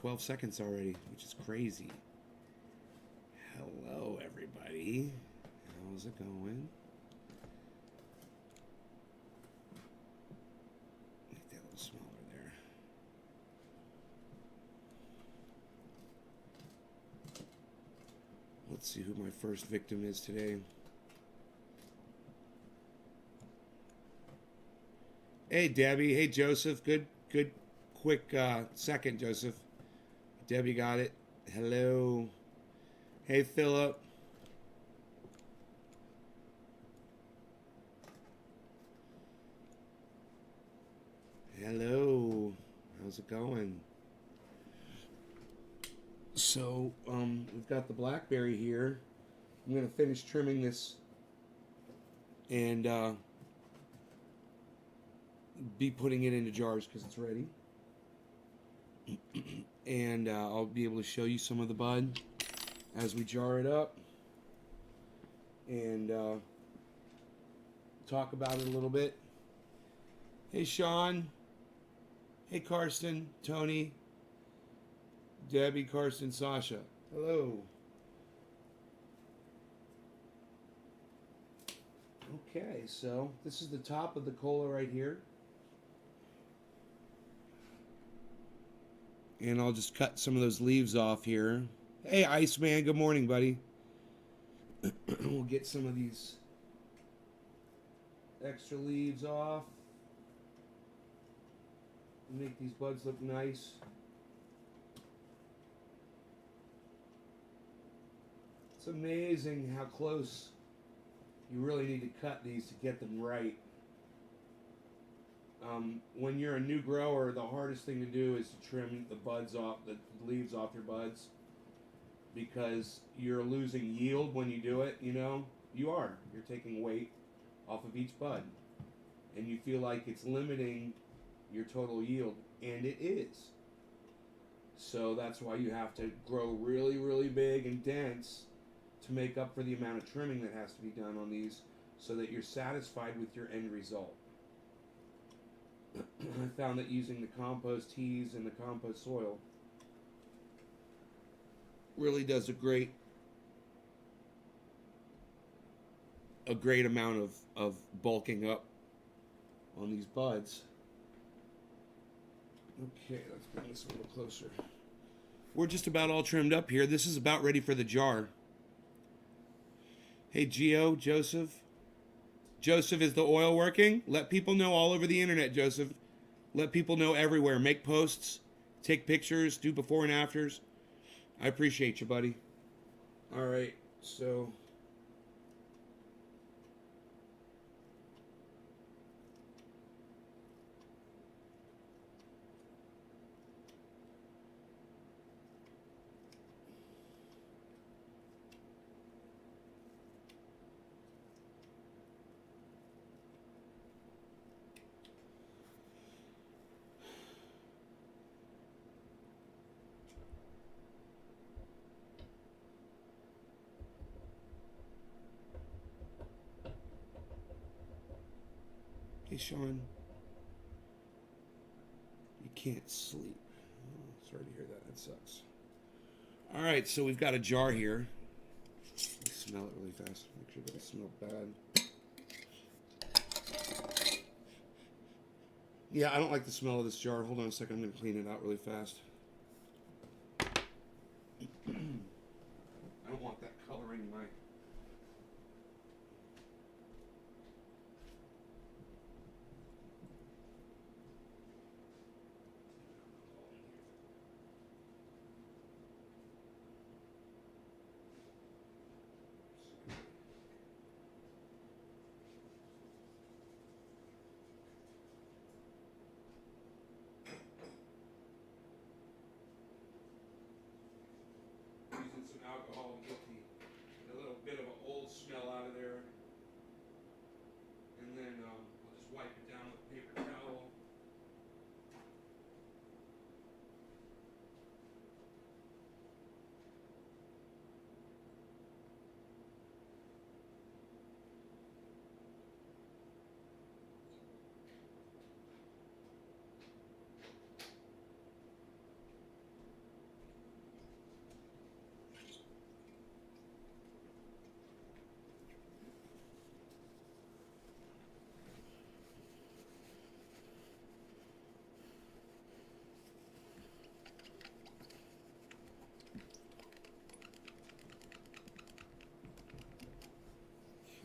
12 seconds already, which is crazy. Hello, everybody. How's it going? Make that a little smaller there. Let's see who my first victim is today. Hey, Debbie. Hey, Joseph. Good, quick second, Joseph. Debbie got it. Hello. Hey, Philip. Hello. How's it going? So, we've got the Blackberry here. I'm going to finish trimming this and be putting it into jars because it's ready. And I'll be able to show you some of the bud as we jar it up and talk about it a little bit. Hey, Sean. Hey, Karsten, Tony, Debbie, Karsten, Sasha. Hello. Okay, so this is the top of the cola right here. And I'll just cut some of those leaves off here. Hey, Iceman, good morning, buddy. We'll get some of these extra leaves off. Make these buds look nice. It's amazing how close you really need to cut these to get them right. When you're a new grower, the hardest thing to do is to trim the buds off, the leaves off your buds, because you're losing yield when you do it, you know? You're taking weight off of each bud, and you feel like it's limiting your total yield, and it is. So that's why you have to grow really, really big and dense to make up for the amount of trimming that has to be done on these so that you're satisfied with your end result. I found that using the compost teas and the compost soil really does a great amount of bulking up on these buds. Okay, let's bring this a little closer. We're just about all trimmed up here. This is about ready for the jar. Hey, Gio, Joseph. Joseph, is the oil working? Let people know all over the internet, Joseph. Let people know everywhere. Make posts, take pictures, do before and afters. I appreciate you, buddy. All right, so... Hey, Sean. You can't sleep. Oh, sorry to hear that. That sucks. All right, so we've got a jar here. Let me smell it really fast. Make sure it doesn't smell bad. Yeah, I don't like the smell of this jar. Hold on a second. I'm going to clean it out really fast. I don't want that coloring my... Using some alcohol to get a little bit of an old smell out of there. And then I'll just wipe it down with a paper towel.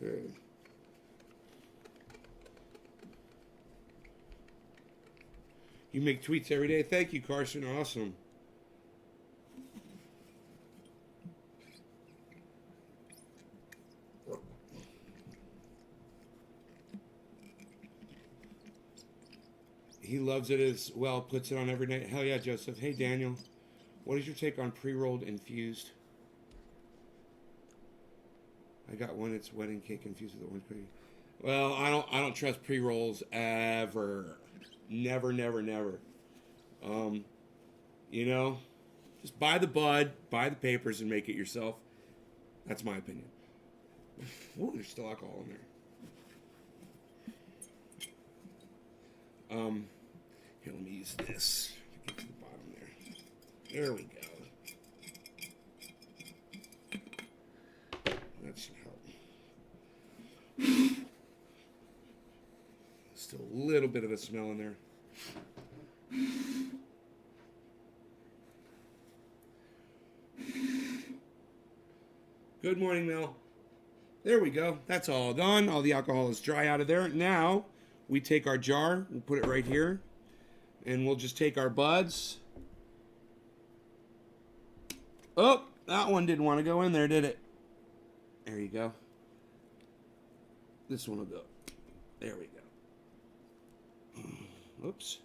Okay. You make tweets every day. Thank you, Carson. Awesome. He loves it as well. Puts it on every night. Hell yeah, Joseph. Hey, Daniel. What is your take on pre-rolled infused? I got one. It's wedding cake infused with orange cookie. Well, I don't trust pre-rolls ever. Never, never, never. You know, just buy the bud, buy the papers, and make it yourself. That's my opinion. Ooh, there's still alcohol in there. Here, let me use this to get to the bottom there. There we go. That should help. Still a little bit of a smell in there. Good morning, Mel. There we go. That's all done. All the alcohol is dry out of there. Now, we take our jar, we'll put it right here, and we'll just take our buds. Oh, that one didn't want to go in there, did it? There you go. This one will go. There we go. Oops.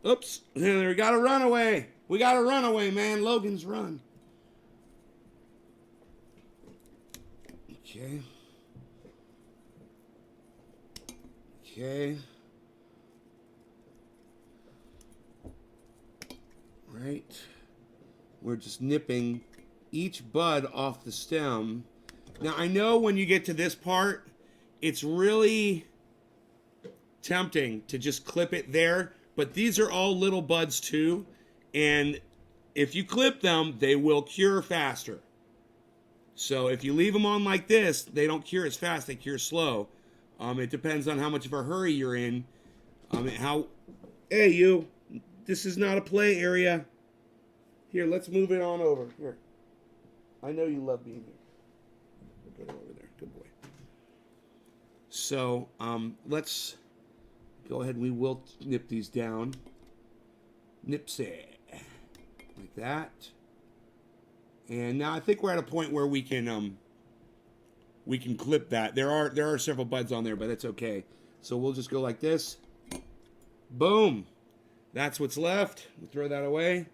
Oops. We got a runaway. We got a runaway, man. Logan's run. Okay. Okay. Right. We're just nipping each bud off the stem. Now, I know when you get to this part, it's really tempting to just clip it there, but these are all little buds too, and if you clip them, they will cure faster. So if you leave them on like this, they don't cure as fast, they cure slow. It depends on how much of a hurry you're in. Hey, you, this is not a play area. Here, let's move it on over. Here. I know you love being here. We'll get over there. Good boy. So, let's go ahead and we will nip these down. Nipsey. Like that. And now I think we're at a point where we can clip that. There are several buds on there, but that's okay. So we'll just go like this. Boom. That's what's left. We'll throw that away.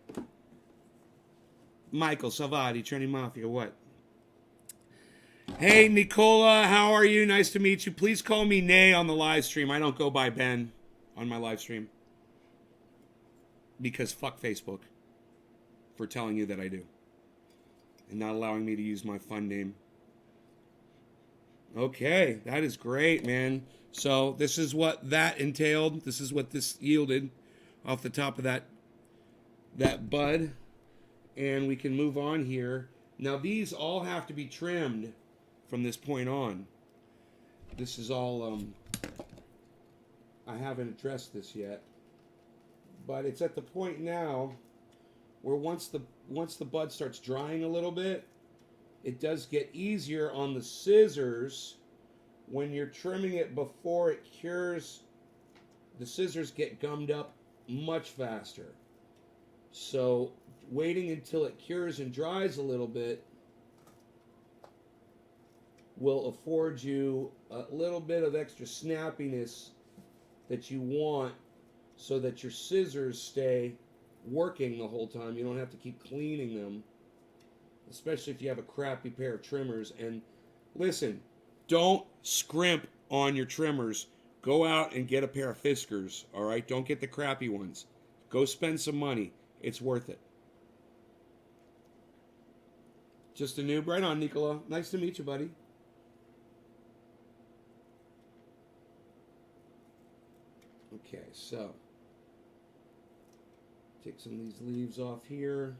Michael Salvati, Trini Mafia, what? Hey, Nicola, how are you? Nice to meet you. Please call me Nay on the live stream. I don't go by Ben on my live stream. Because fuck Facebook for telling you that I do. And not allowing me to use my fun name. Okay, that is great, man. So this is what that entailed. This is what this yielded off the top of that bud. And we can move on here. Now these all have to be trimmed from this point on. This is all, I haven't addressed this yet. But it's at the point now where once the bud starts drying a little bit, it does get easier on the scissors. When you're trimming it before it cures, the scissors get gummed up much faster. So waiting until it cures and dries a little bit will afford you a little bit of extra snappiness that you want so that your scissors stay working the whole time. You don't have to keep cleaning them, especially if you have a crappy pair of trimmers. And listen, don't scrimp on your trimmers. Go out and get a pair of Fiskars, all right? Don't get the crappy ones. Go spend some money. It's worth it. Just a noob. Right on, Nicola. Nice to meet you, buddy. Okay, so take some of these leaves off here.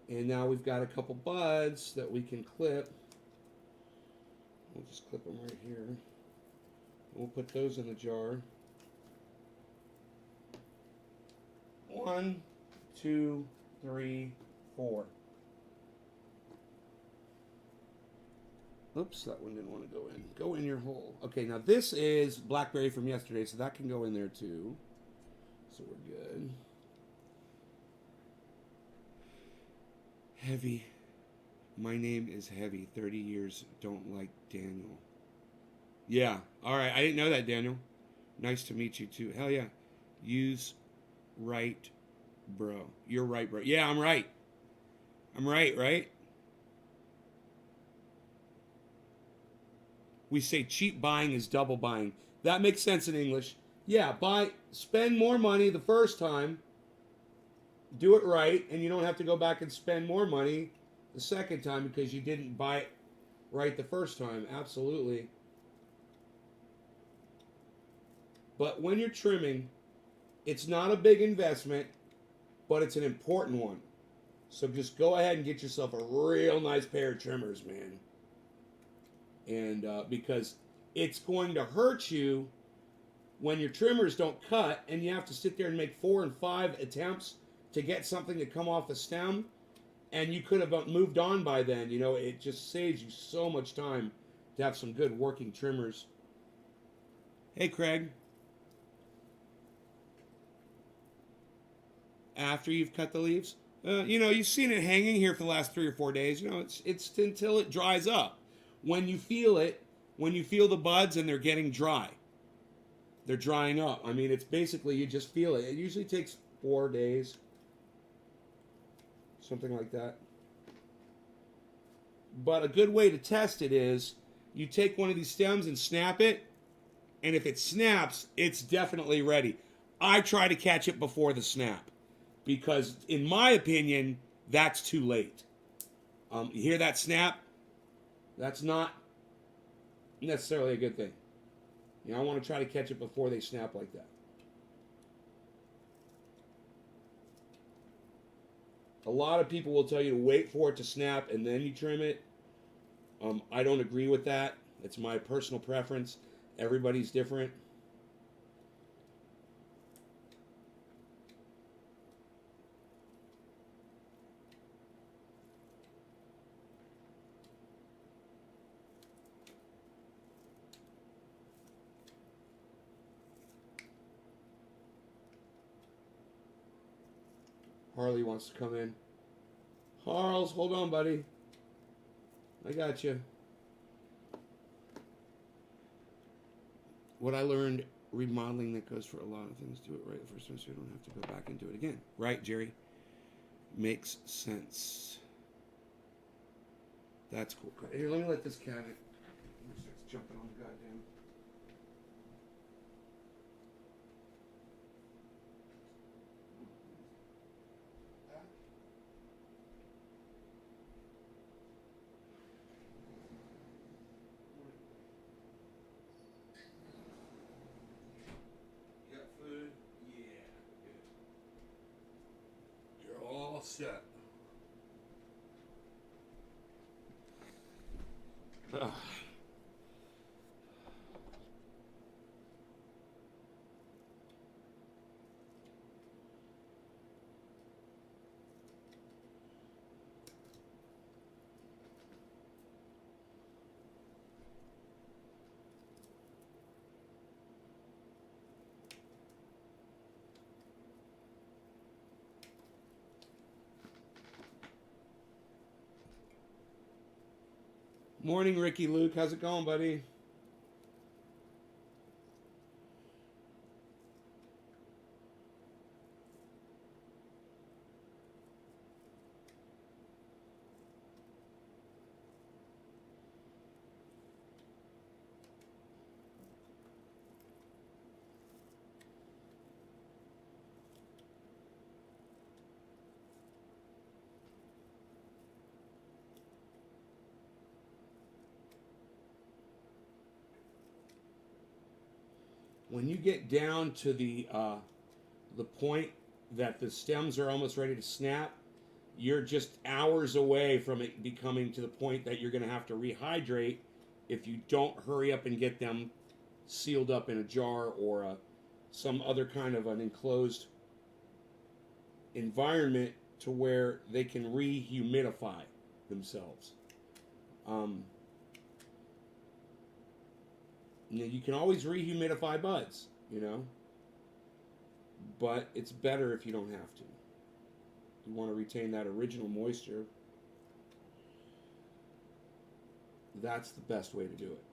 And now we've got a couple buds that we can clip. We'll just clip them right here. We'll put those in the jar. 1, 2, 3, 4. Oops, that one didn't want to go in. Go in your hole. Okay, now this is Blackberry from yesterday, so that can go in there too. So we're good. Heavy. My name is Heavy. 30 years. Don't like Daniel. Yeah. All right. I didn't know that, Daniel. Nice to meet you too. Hell yeah. Use right, bro. You're right, bro. Yeah, I'm right. I'm right, right? We say cheap buying is double buying. That makes sense in English. Yeah, spend more money the first time, do it right, and you don't have to go back and spend more money the second time because you didn't buy it right the first time. Absolutely. But when you're trimming, it's not a big investment, but it's an important one. So just go ahead and get yourself a real nice pair of trimmers, man. And because it's going to hurt you when your trimmers don't cut and you have to sit there and make 4 and 5 attempts to get something to come off the stem, and you could have moved on by then. You know, it just saves you so much time to have some good working trimmers. Hey, Craig. After you've cut the leaves, you know, you've seen it hanging here for the last 3 or 4 days. You know, it's until it dries up. When you feel it, when you feel the buds and they're getting dry, they're drying up. I mean, it's basically, you just feel it. It usually takes 4 days, something like that. But a good way to test it is you take one of these stems and snap it, and if it snaps, it's definitely ready. I try to catch it before the snap because, in my opinion, that's too late. You hear that snap? That's not necessarily a good thing. You know, I want to try to catch it before they snap like that. A lot of people will tell you to wait for it to snap and then you trim it. I don't agree with that. It's my personal preference. Everybody's different. Harley wants to come in. Harles, hold on, buddy. I got you. What I learned remodeling that goes for a lot of things. Do it right the first time so you don't have to go back and do it again. Right, Jerry? Makes sense. That's cool. Here, let me let this cat in. He starts jumping on the goddamn. You got food? Yeah, good. You're all set. Ugh. Morning, Ricky Luke. How's it going, buddy? When you get down to the point that the stems are almost ready to snap, you're just hours away from it becoming to the point that you're going to have to rehydrate if you don't hurry up and get them sealed up in a jar or some other kind of an enclosed environment to where they can rehumidify themselves. Um, you can always rehumidify buds, but it's better if you don't have to. You want to retain that original moisture. That's the best way to do it.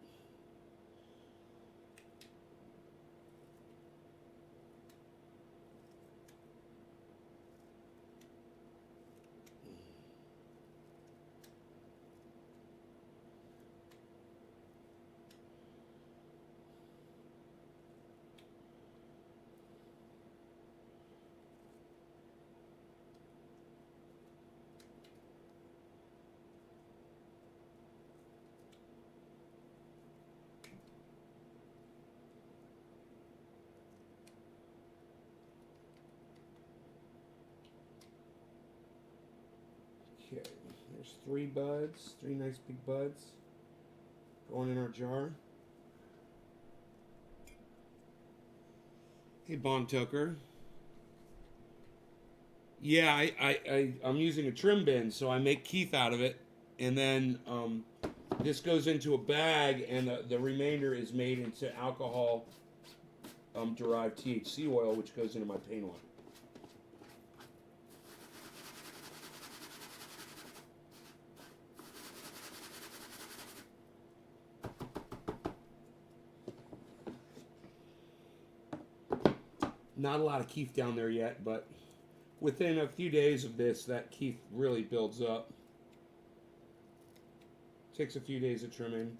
Okay, there's 3 buds, 3 nice big buds going in our jar. Hey, Bon Tucker. Yeah, I'm using a trim bin, so I make Keith out of it, and then this goes into a bag, and the remainder is made into alcohol derived THC oil, which goes into my paint oil. Not a lot of Keith down there yet, but within a few days of this, that Keith really builds up. Takes a few days of trimming,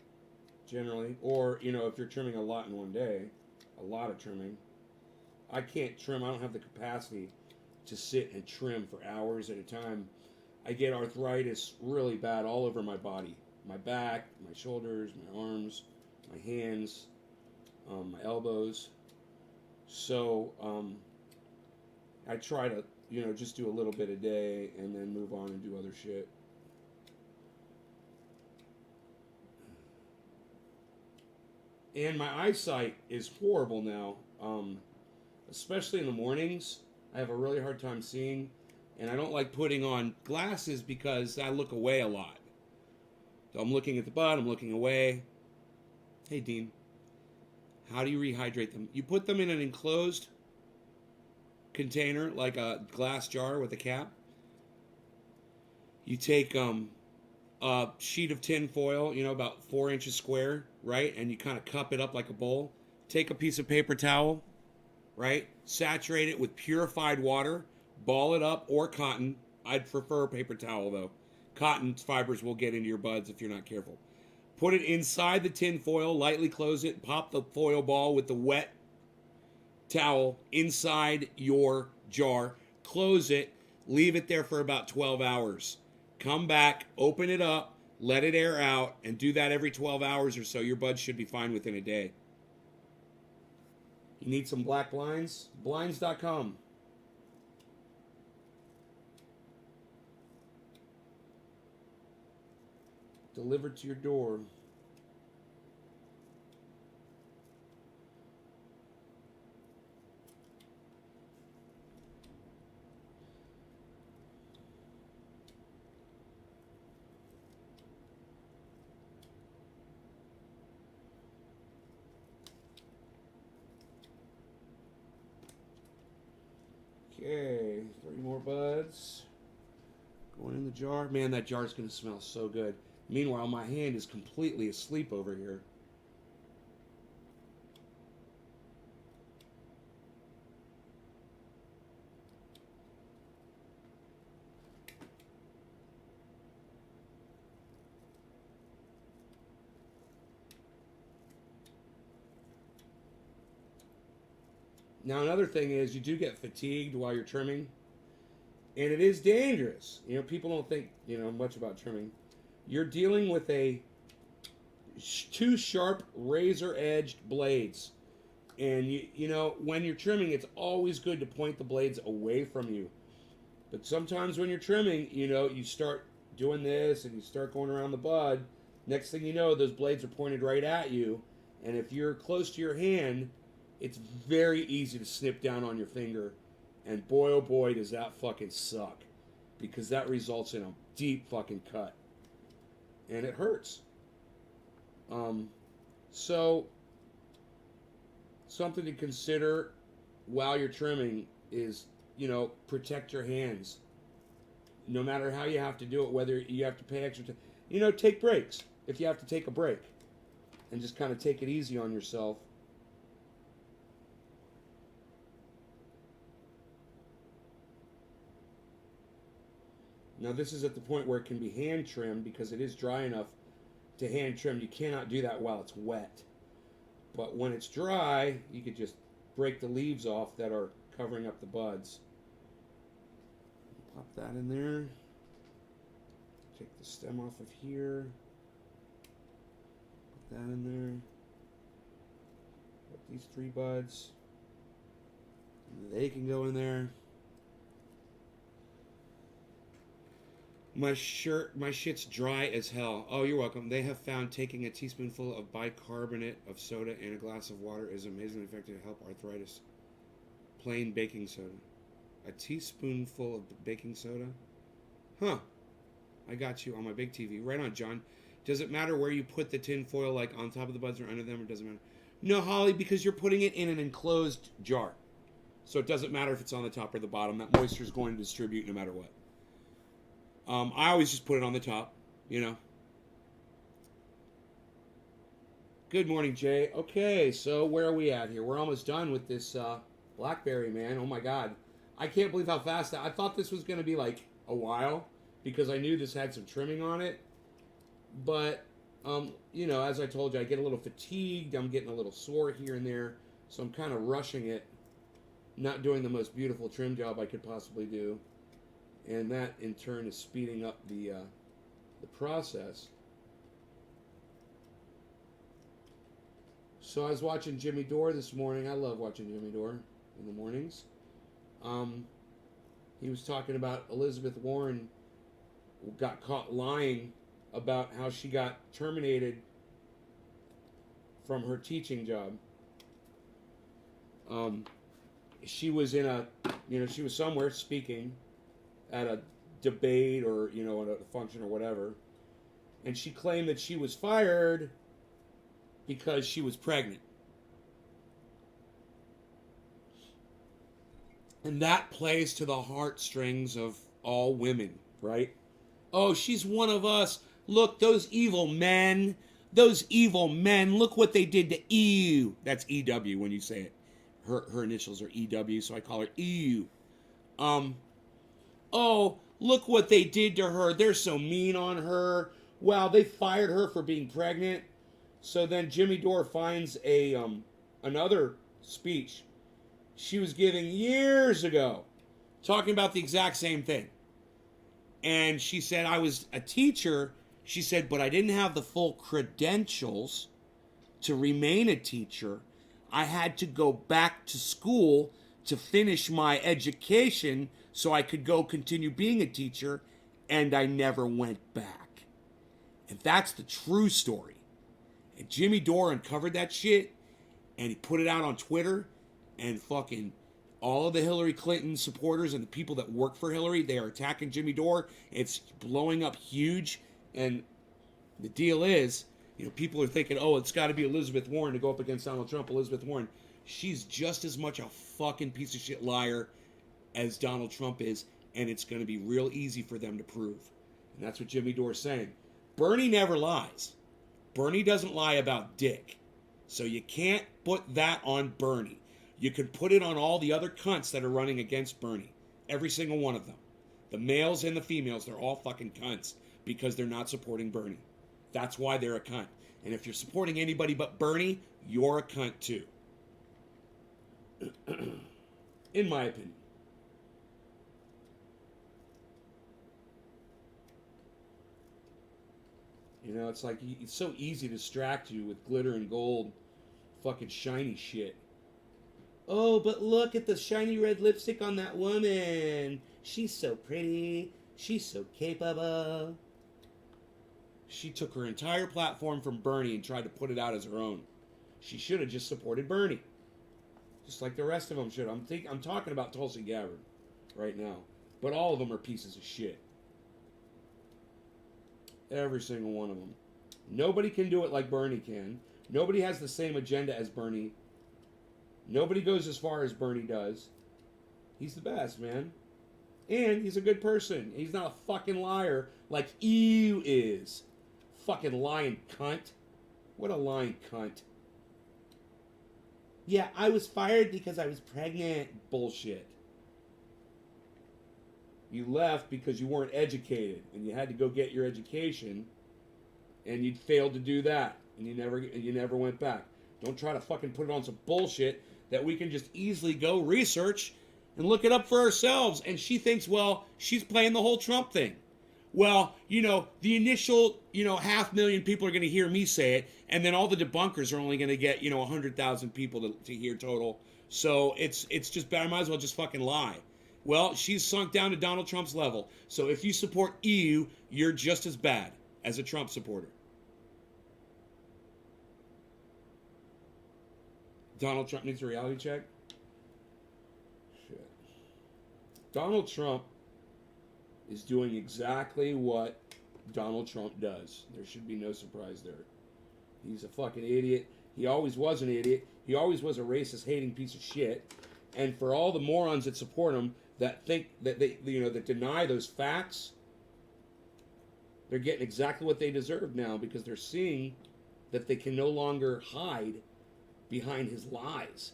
generally. Or, if you're trimming a lot in one day, a lot of trimming. I can't trim. I don't have the capacity to sit and trim for hours at a time. I get arthritis really bad all over my body. My back, my shoulders, my arms, my hands, my elbows. So I try to, just do a little bit a day and then move on and do other shit. And my eyesight is horrible now, especially in the mornings. I have a really hard time seeing, and I don't like putting on glasses because I look away a lot. So I'm looking at the bud, I'm looking away. Hey, Dean. How do you rehydrate them? You put them in an enclosed container, like a glass jar with a cap. You take a sheet of tin foil, about 4 inches square, right? And you kind of cup it up like a bowl. Take a piece of paper towel, right? Saturate it with purified water. Ball it up, or cotton. I'd prefer paper towel, though. Cotton fibers will get into your buds if you're not careful. Put it inside the tin foil, lightly close it, pop the foil ball with the wet towel inside your jar, close it, leave it there for about 12 hours. Come back, open it up, let it air out, and do that every 12 hours or so. Your buds should be fine within a day. You need some black blinds? Blinds.com. Delivered to your door. Okay, 3 more buds. Going in the jar. Man, that jar's going to smell so good. Meanwhile, my hand is completely asleep over here. Now, another thing is you do get fatigued while you're trimming, and it is dangerous. People don't think, much about trimming. You're dealing with two sharp razor-edged blades, and when you're trimming, it's always good to point the blades away from you. But sometimes when you're trimming, you start doing this and you start going around the bud. Next thing you know, those blades are pointed right at you, and if you're close to your hand, it's very easy to snip down on your finger And boy, oh boy, does that fucking suck. Because that results in a deep fucking cut. And it hurts. So, something to consider while you're trimming is, protect your hands. No matter how you have to do it, whether you have to pay extra time. Take breaks. If you have to take a break. And just kind of take it easy on yourself. Now this is at the point where it can be hand trimmed because it is dry enough to hand trim. You cannot do that while it's wet. But when it's dry, you could just break the leaves off that are covering up the buds. Pop that in there. Take the stem off of here. Put that in there. Put these 3 buds. They can go in there. My shit's dry as hell. Oh, you're welcome. They have found taking a teaspoonful of bicarbonate of soda in a glass of water is amazingly effective to help arthritis. Plain baking soda. A teaspoonful of baking soda? Huh. I got you on my big TV. Right on, John. Does it matter where you put the tin foil, like on top of the buds or under them, or doesn't matter? No, Holly, because you're putting it in an enclosed jar. So it doesn't matter if it's on the top or the bottom. That moisture is going to distribute no matter what. I always just put it on the top, Good morning, Jay. Okay, so where are we at here? We're almost done with this Blackberry, man. Oh, my God. I can't believe how fast I thought this was going to be, like, a while because I knew this had some trimming on it. But, as I told you, I get a little fatigued. I'm getting a little sore here and there. So I'm kind of rushing it, not doing the most beautiful trim job I could possibly do. And that, in turn, is speeding up the process. So I was watching Jimmy Dore this morning. I love watching Jimmy Dore in the mornings. He was talking about Elizabeth Warren got caught lying about how she got terminated from her teaching job. She was in she was somewhere speaking at a debate or, at a function or whatever. And she claimed that she was fired because she was pregnant. And that plays to the heartstrings of all women, right? Oh, she's one of us. Look, those evil men. Those evil men. Look what they did to EU. That's EW when you say it. Her initials are EW, so I call her EU. Oh, look what they did to her. They're so mean on her. Wow, they fired her for being pregnant. So then Jimmy Dore finds another speech she was giving years ago, talking about the exact same thing. And she said, I was a teacher. She said, but I didn't have the full credentials to remain a teacher. I had to go back to school to finish my education so I could go continue being a teacher, and I never went back. And that's the true story. And Jimmy Dore uncovered that shit, and he put it out on Twitter, and fucking all of the Hillary Clinton supporters and the people that work for Hillary, they are attacking Jimmy Dore. It's blowing up huge, and the deal is, people are thinking, oh, it's got to be Elizabeth Warren to go up against Donald Trump. Elizabeth Warren, she's just as much a fucking piece of shit liar as Donald Trump is, and it's going to be real easy for them to prove. And that's what Jimmy Dore's saying. Bernie never lies. Bernie doesn't lie about dick. So you can't put that on Bernie. You can put it on all the other cunts that are running against Bernie. Every single one of them. The males and the females, they're all fucking cunts because they're not supporting Bernie. That's why they're a cunt. And if you're supporting anybody but Bernie, you're a cunt too. In my opinion. It's like it's so easy to distract you with glitter and gold, fucking shiny shit. Oh, but look at the shiny red lipstick on that woman. She's so pretty. She's so capable. She took her entire platform from Bernie and tried to put it out as her own. She should have just supported Bernie. Just like the rest of them should. I'm talking about Tulsi Gabbard right now. But all of them are pieces of shit. Every single one of them. Nobody can do it like Bernie can. Nobody has the same agenda as Bernie. Nobody goes as far as Bernie does. He's the best, man. And he's a good person. He's not a fucking liar like you is. Fucking lying cunt. What a lying cunt. Yeah, I was fired because I was pregnant. Bullshit. You left because you weren't educated and you had to go get your education and you failed to do that and you never went back. Don't try to fucking put it on some bullshit that we can just easily go research and look it up for ourselves. And she thinks, well, she's playing the whole Trump thing. Well, the initial, 500,000 people are going to hear me say it, and then all the debunkers are only going to get, 100,000 people to hear total. So it's just bad. I might as well just fucking lie. Well, she's sunk down to Donald Trump's level. So if you support EU, you're just as bad as a Trump supporter. Donald Trump needs a reality check? Shit. Donald Trump is doing exactly what Donald Trump does. There should be no surprise there. He's a fucking idiot. He always was an idiot. He always was a racist, hating piece of shit. And for all the morons that support him, that think that that deny those facts, they're getting exactly what they deserve now because they're seeing that they can no longer hide behind his lies.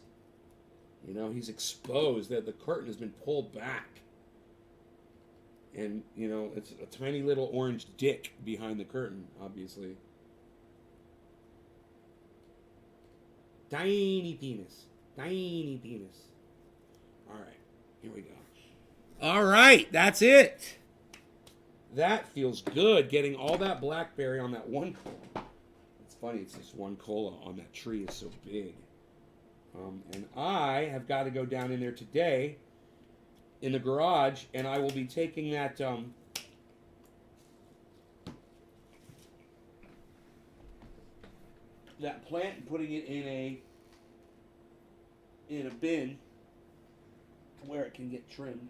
He's exposed, that the curtain has been pulled back. And, it's a tiny little orange dick behind the curtain, obviously. Tiny penis. Tiny penis. All right, here we go. All right, that's it. That feels good, getting all that Blackberry on that one cola. It's funny, it's this one cola on that tree is so big. And I have got to go down in there today in the garage, and I will be taking that that plant and putting it in a bin where it can get trimmed.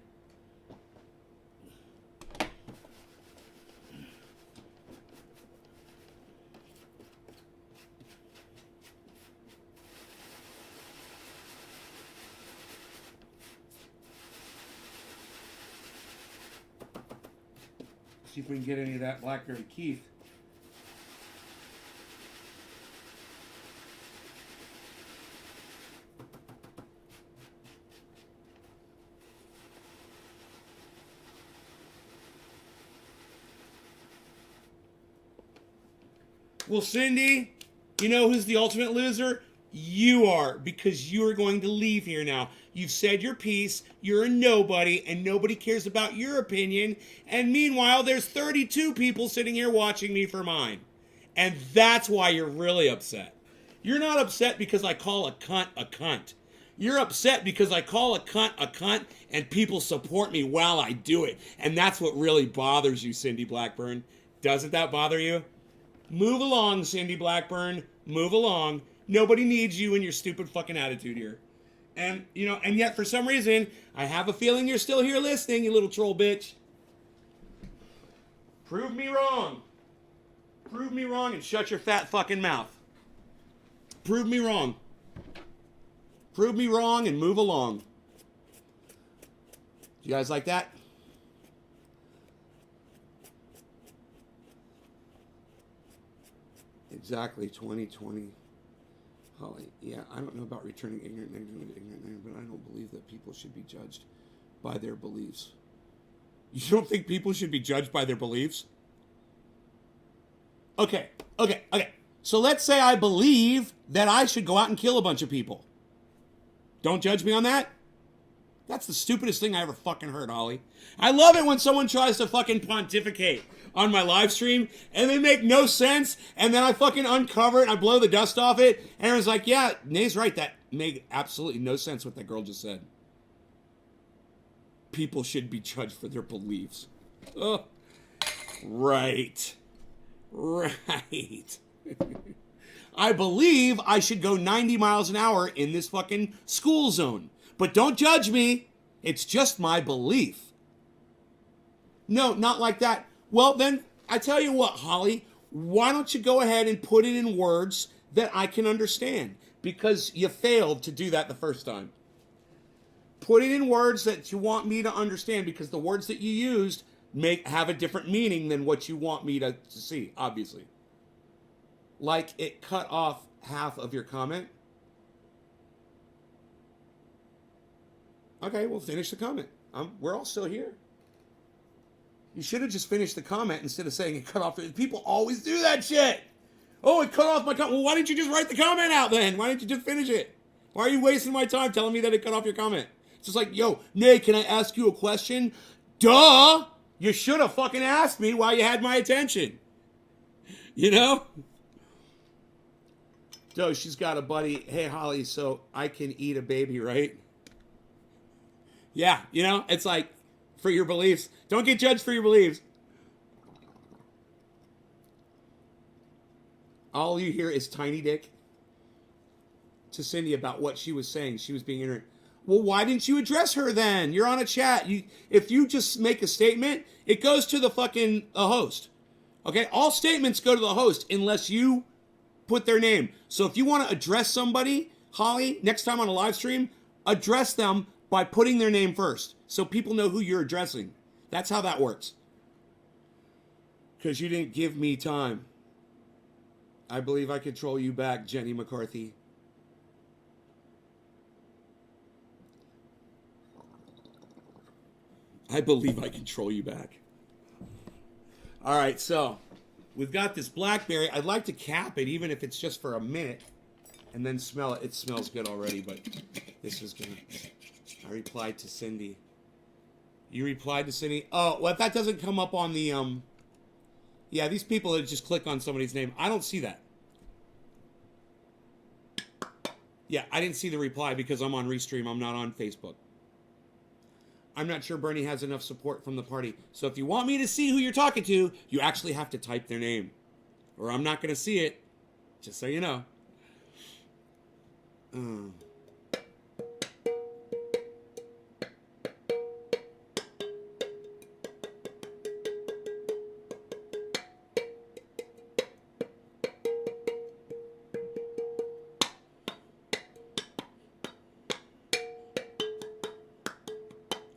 See if we can get any of that Blackberry Keith. Well, Cindy, you know who's the ultimate loser? You are, because you are going to leave here now. You've said your piece, you're a nobody, and nobody cares about your opinion. And meanwhile, there's 32 people sitting here watching me for mine. And that's why you're really upset. You're not upset because I call a cunt a cunt. You're upset because I call a cunt, and people support me while I do it. And that's what really bothers you, Cindy Blackburn. Doesn't that bother you? Move along, Cindy Blackburn. Move along. Nobody needs you and your stupid fucking attitude here. And, and yet for some reason, I have a feeling you're still here listening, you little troll bitch. Prove me wrong. Prove me wrong and shut your fat fucking mouth. Prove me wrong. Prove me wrong and move along. You guys like that? Exactly, 2020. Holly, yeah, I don't know about returning ignorant, but I don't believe that people should be judged by their beliefs. You don't think people should be judged by their beliefs? Okay. So let's say I believe that I should go out and kill a bunch of people. Don't judge me on that? That's the stupidest thing I ever fucking heard, Holly. I love it when someone tries to fucking pontificate on my live stream and they make no sense, and then I fucking uncover it and I blow the dust off it, and everyone's like, yeah, Nay's right, that made absolutely no sense what that girl just said. People should be judged for their beliefs. Oh, right. I believe I should go 90 miles an hour in this fucking school zone. But don't judge me. It's just my belief. No, not like that. Well, then, I tell you what, Holly, why don't you go ahead and put it in words that I can understand? Because you failed to do that the first time. Put it in words that you want me to understand, because the words that you used have a different meaning than what you want me to see, obviously. Like it cut off half of your comment. Okay, we'll finish the comment. We're all still here. You should have just finished the comment instead of saying it cut off. People always do that shit. Oh, it cut off my comment. Well, why didn't you just write the comment out then? Why didn't you just finish it? Why are you wasting my time telling me that it cut off your comment? It's just like, yo, Nate, can I ask you a question? Duh! You should have fucking asked me while you had my attention. You know? So she's got a buddy. Hey, Holly, so I can eat a baby, right? Yeah, you know, it's like, for your beliefs. Don't get judged for your beliefs. All you hear is tiny dick to Cindy about what she was saying. She was being ignorant. Well, why didn't you address her then? You're on a chat. If you just make a statement, it goes to the fucking host. Okay? All statements go to the host unless you put their name. So if you want to address somebody, Holly, next time on a live stream, address them by putting their name first, so people know who you're addressing. That's how that works. Because you didn't give me time. I believe I control you back, Jenny McCarthy. I believe I control you back. All right, so we've got this Blackberry. I'd like to cap it, even if it's just for a minute, and then smell it. It smells good already, but this is going to... I replied to Cindy. You replied to Cindy? Oh, well, if that doesn't come up on the, yeah, these people that just click on somebody's name, I don't see that. Yeah, I didn't see the reply because I'm on Restream. I'm not on Facebook. I'm not sure Bernie has enough support from the party. So if you want me to see who you're talking to, you actually have to type their name. Or I'm not going to see it, just so you know.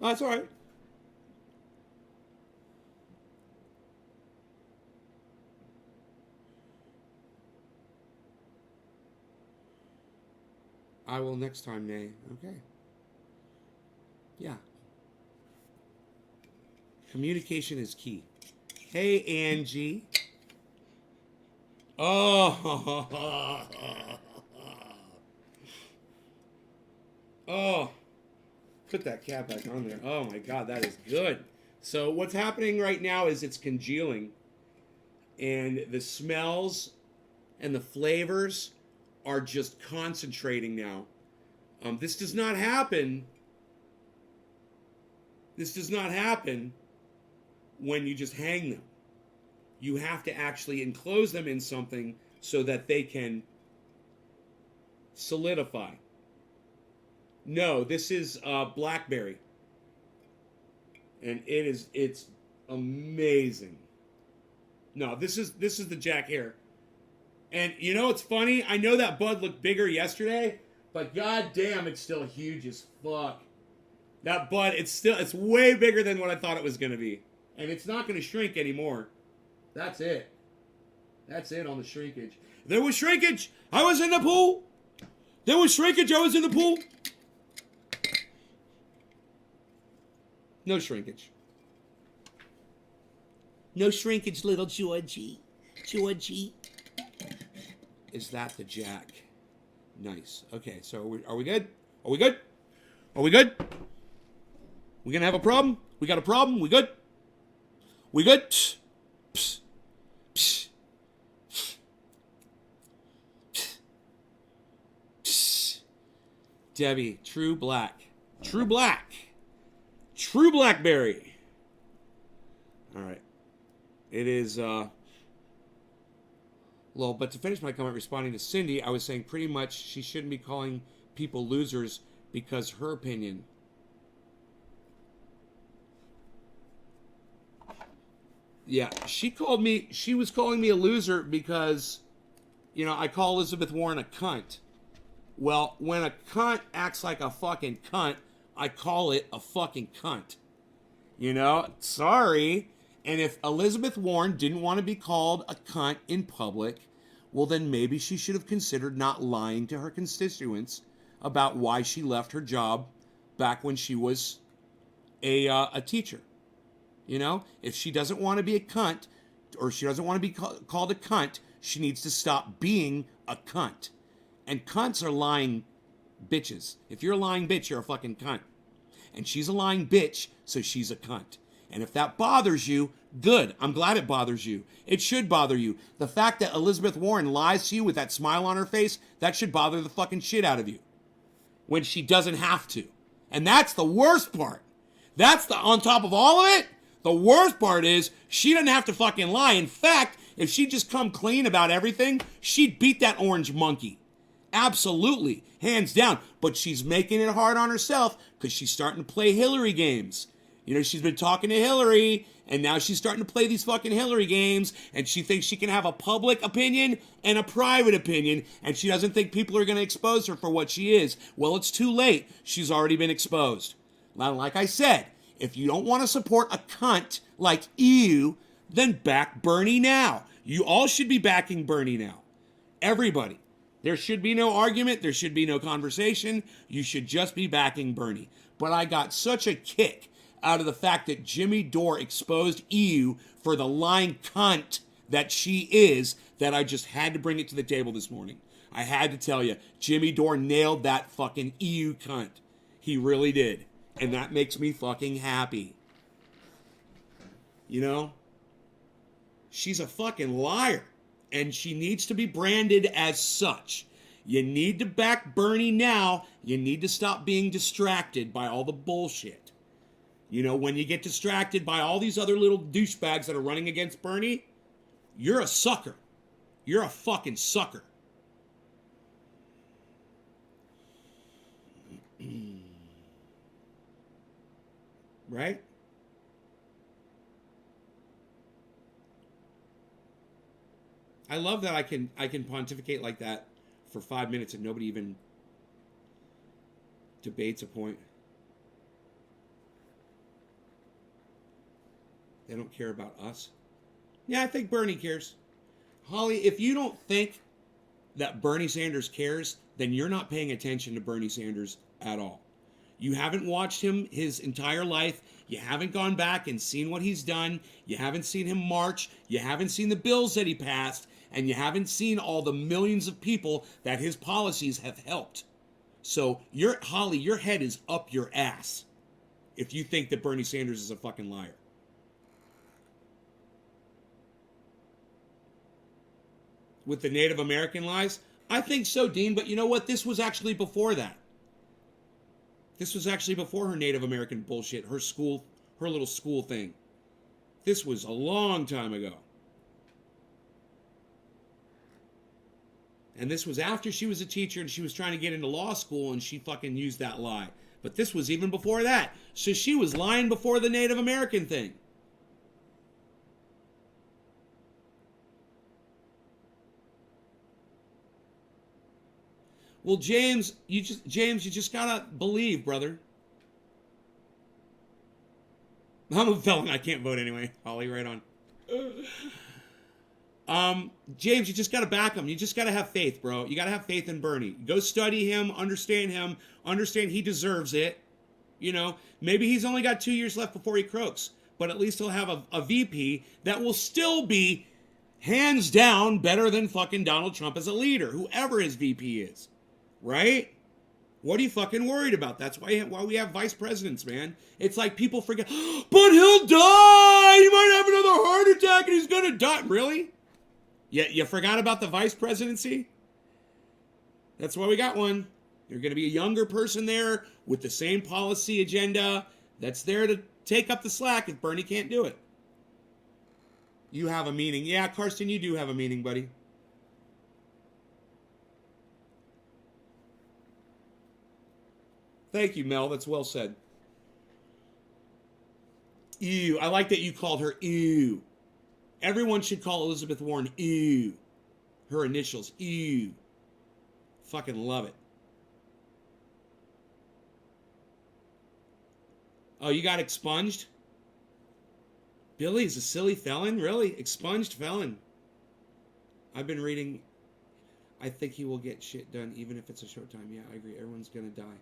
Oh, that's all right. I will next time, Nay. Okay. Yeah. Communication is key. Hey, Angie. Oh. Oh. Put that cap back on there. Oh my God, that is good. So what's happening right now is it's congealing. And the smells and the flavors are just concentrating now. This does not happen. This does not happen when you just hang them. You have to actually enclose them in something so that they can solidify. No, this is Blackberry. And it's amazing. No, this is the Jack Hare. And you know what's funny? I know that bud looked bigger yesterday, but goddamn, it's still huge as fuck. That bud, it's way bigger than what I thought it was gonna be. And it's not gonna shrink anymore. That's it. That's it on the shrinkage. There was shrinkage. I was in the pool. There was shrinkage. I was in the pool. No shrinkage. No shrinkage, little Georgie. Georgie. Is that the Jack? Nice. Okay, so are we good? Are we good? Are we good? We gonna have a problem? We got a problem? We good? We good? Psst. Psst. Psst. Psst. Psst. Debbie, true black. True black. True Blackberry. All right. It is Well, but to finish my comment responding to Cindy, I was saying pretty much she shouldn't be calling people losers because her opinion. Yeah, she was calling me a loser because, I call Elizabeth Warren a cunt. Well, when a cunt acts like a fucking cunt, I call it a fucking cunt. Sorry. And if Elizabeth Warren didn't want to be called a cunt in public, well, then maybe she should have considered not lying to her constituents about why she left her job back when she was a teacher. If she doesn't want to be a cunt, or she doesn't want to be called a cunt, she needs to stop being a cunt. And cunts are lying bitches. If you're a lying bitch, you're a fucking cunt. And she's a lying bitch, so she's a cunt. And if that bothers you, good. I'm glad it bothers you. It should bother you. The fact that Elizabeth Warren lies to you with that smile on her face, that should bother the fucking shit out of you. When she doesn't have to. And that's the worst part. On top of all of it, the worst part is she doesn't have to fucking lie. In fact, if she'd just come clean about everything, she'd beat that orange monkey. Absolutely. Hands down. But she's making it hard on herself because she's starting to play Hillary games. She's been talking to Hillary, and now she's starting to play these fucking Hillary games, and she thinks she can have a public opinion and a private opinion, and she doesn't think people are going to expose her for what she is. Well, it's too late. She's already been exposed. Now, like I said, if you don't want to support a cunt like you, then back Bernie now. You all should be backing Bernie now. Everybody. There should be no argument. There should be no conversation. You should just be backing Bernie. But I got such a kick out of the fact that Jimmy Dore exposed EU for the lying cunt that she is that I just had to bring it to the table this morning. I had to tell you, Jimmy Dore nailed that fucking EU cunt. He really did. And that makes me fucking happy. She's a fucking liar. And she needs to be branded as such. You need to back Bernie now. You need to stop being distracted by all the bullshit. When you get distracted by all these other little douchebags that are running against Bernie, you're a sucker. You're a fucking sucker. Right? I love that I can pontificate like that for 5 minutes and nobody even debates a point. They don't care about us. Yeah, I think Bernie cares. Holly, if you don't think that Bernie Sanders cares, then you're not paying attention to Bernie Sanders at all. You haven't watched him his entire life. You haven't gone back and seen what he's done. You haven't seen him march. You haven't seen the bills that he passed. And you haven't seen all the millions of people that his policies have helped. So, Holly, your head is up your ass if you think that Bernie Sanders is a fucking liar. With the Native American lies? I think so, Dean, but you know what? This was actually before that. This was actually before her Native American bullshit, her little school thing. This was a long time ago. And this was after she was a teacher and she was trying to get into law school and she fucking used that lie. But this was even before that. So she was lying before the Native American thing. Well, James, you just gotta believe, brother. I'm a felon. I can't vote anyway. Holly, right on. James, you just gotta back him. You just gotta have faith, bro. You gotta have faith in Bernie. Go study him, understand he deserves it. Maybe he's only got 2 years left before he croaks, but at least he'll have a VP that will still be hands down better than fucking Donald Trump as a leader, whoever his VP is. Right? What are you fucking worried about? That's why we have vice presidents, man. It's like people forget, but he'll die! He might have another heart attack and he's gonna die. Really? You forgot about the vice presidency? That's why we got one. There's gonna be a younger person there with the same policy agenda that's there to take up the slack if Bernie can't do it. You have a meaning. Yeah, Karsten, you do have a meaning, buddy. Thank you, Mel. That's well said. Ew. I like that you called her ew. Everyone should call Elizabeth Warren ew. Her initials, ew. Fucking love it. Oh, you got expunged? Billy is a silly felon? Really? Expunged felon. I've been reading. I think he will get shit done even if it's a short time. Yeah, I agree. Everyone's gonna die.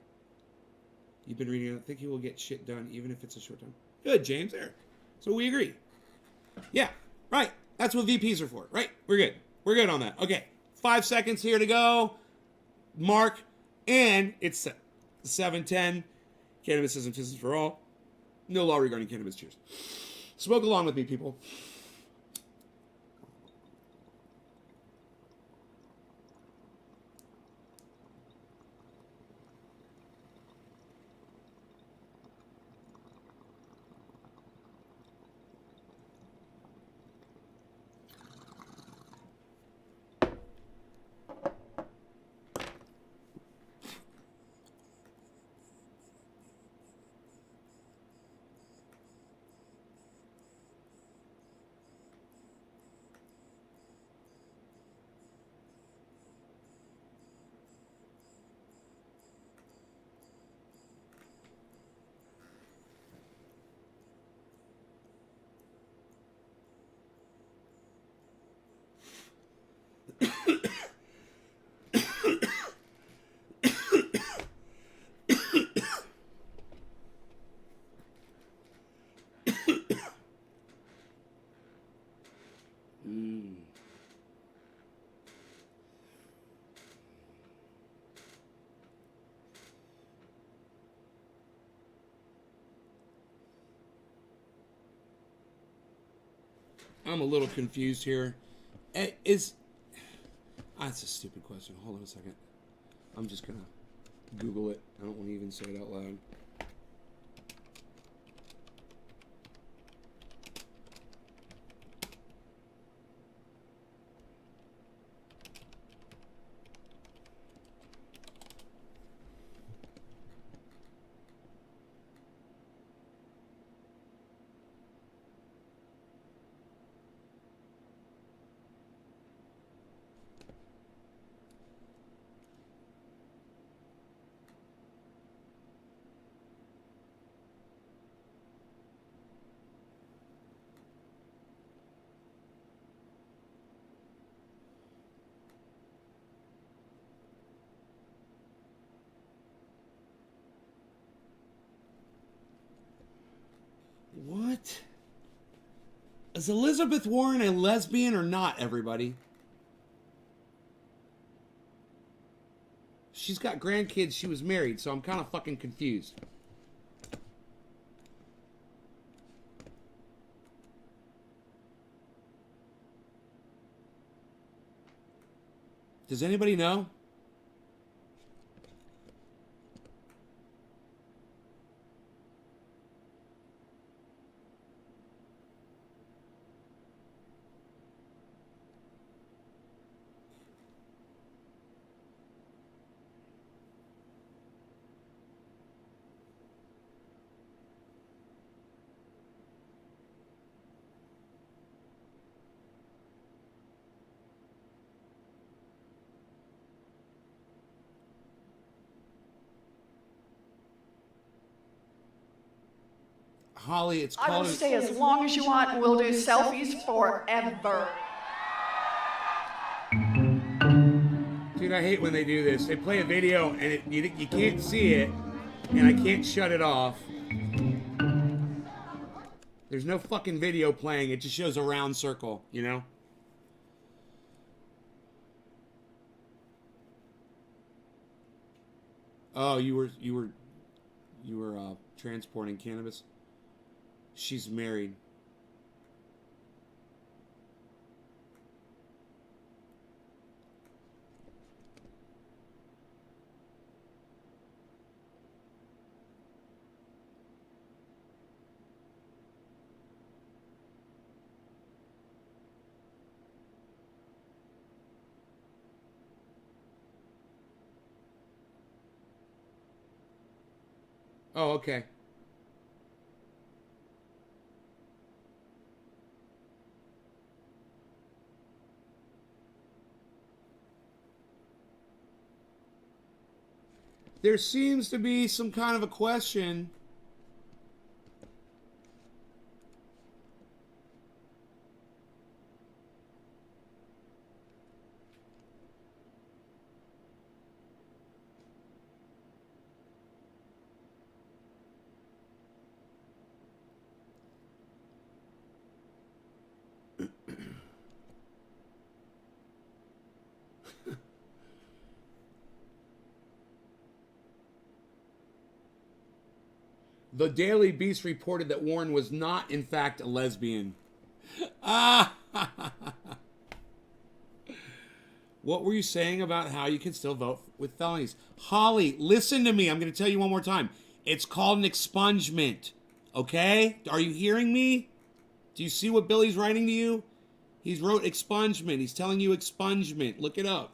You've been reading. I think he will get shit done even if it's a short time. Good, James. There. So we agree. Yeah, right. That's what VPs are for, right? We're good. We're good on that. Okay. 5 seconds here to go. Mark. And it's 7:10. Cannabis isn't business for all. No law regarding cannabis. Cheers. Smoke along with me, people. I'm a little confused here. That's a stupid question. Hold on a second. I'm just gonna Google it. I don't want to even say it out loud. What? Is Elizabeth Warren a lesbian or not, everybody? She's got grandkids. She was married, so I'm kind of fucking confused. Does anybody know? Holly, it's called... I will stay as long as you want, and we'll do selfies forever. Dude, I hate when they do this. They play a video, and you can't see it, and I can't shut it off. There's no fucking video playing. It just shows a round circle, you know? Oh, you were transporting cannabis? She's married. Oh, okay. There seems to be some kind of a question. The Daily Beast reported that Warren was not, in fact, a lesbian. Ah! What were you saying about how you can still vote with felonies? Holly, listen to me. I'm going to tell you one more time. It's called an expungement. Okay? Are you hearing me? Do you see what Billy's writing to you? He's wrote expungement. He's telling you expungement. Look it up.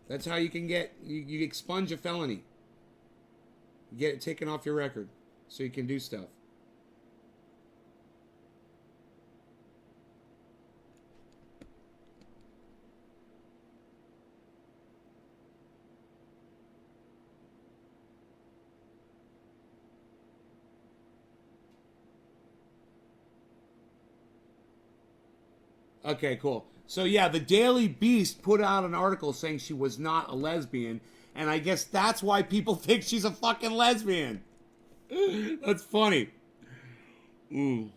That's how you can get, you expunge a felony. You get it taken off your record so you can do stuff. Okay, cool. So yeah, the Daily Beast put out an article saying she was not a lesbian, and I guess that's why people think she's a fucking lesbian. That's funny. Ooh.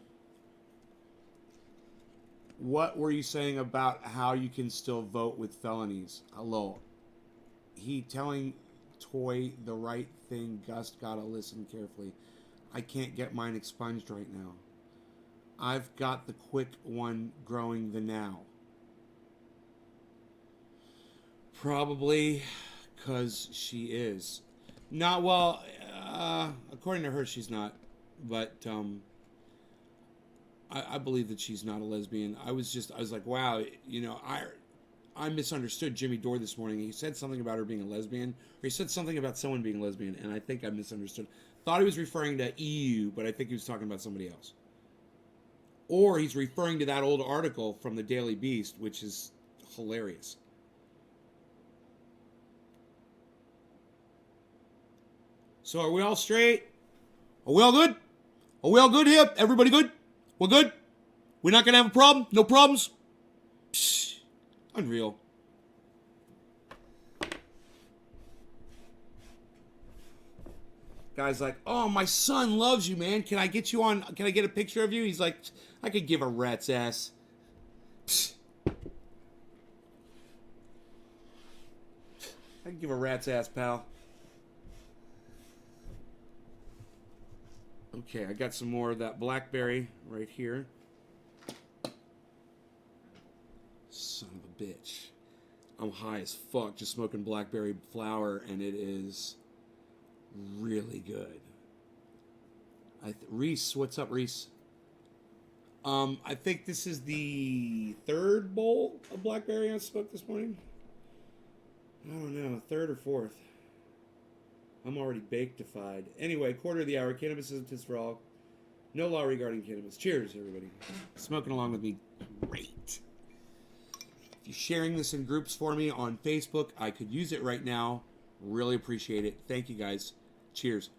What were you saying about how you can still vote with felonies? Hello. He telling Toy the right thing. Gus gotta listen carefully. I can't get mine expunged right now. I've got the quick one growing the now. Probably because she is. Not well, according to her, she's not. But I believe that she's not a lesbian. I was like, wow, you know, I misunderstood Jimmy Dore this morning. He said something about her being a lesbian, or he said something about someone being a lesbian, and I think I misunderstood. Thought he was referring to EU, but I think he was talking about somebody else. Or he's referring to that old article from the Daily Beast, which is hilarious. So are we all straight? Are we all good? Are we all good here? Everybody good? We're good? We're not going to have a problem? No problems? Psh, unreal. Guy's like, oh, my son loves you, man. Can I get you on? Can I get a picture of you? He's like, I could give a rat's ass. Psh. I could give a rat's ass, pal. Okay, I got some more of that Blackberry right here. Son of a bitch. I'm high as fuck just smoking Blackberry flower, and it is really good. Reese, what's up, Reese? I think this is the third bowl of Blackberry I smoked this morning. I don't know, third or fourth. I'm already baked-ified. Anyway, quarter of the hour. Cannabis isn't just for all. No law regarding cannabis. Cheers, everybody. Smoking along with me. Great. If you're sharing this in groups for me on Facebook, I could use it right now. Really appreciate it. Thank you, guys. Cheers.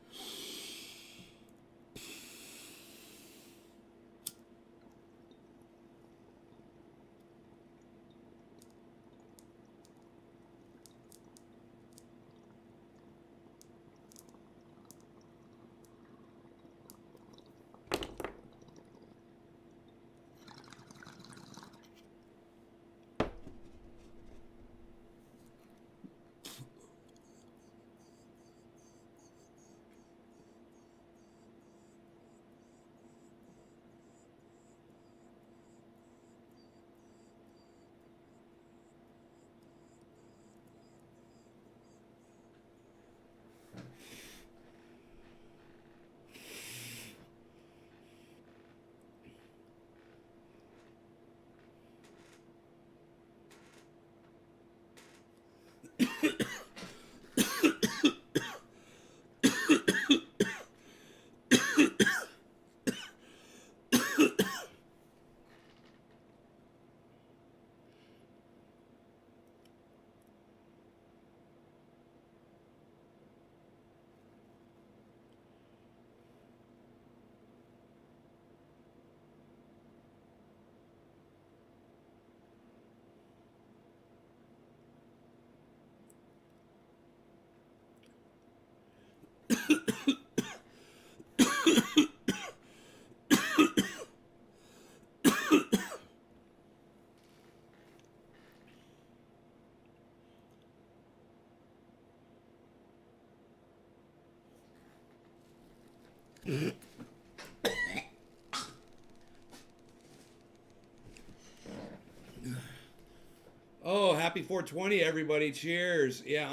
Oh, happy 420, everybody. Cheers. Yeah,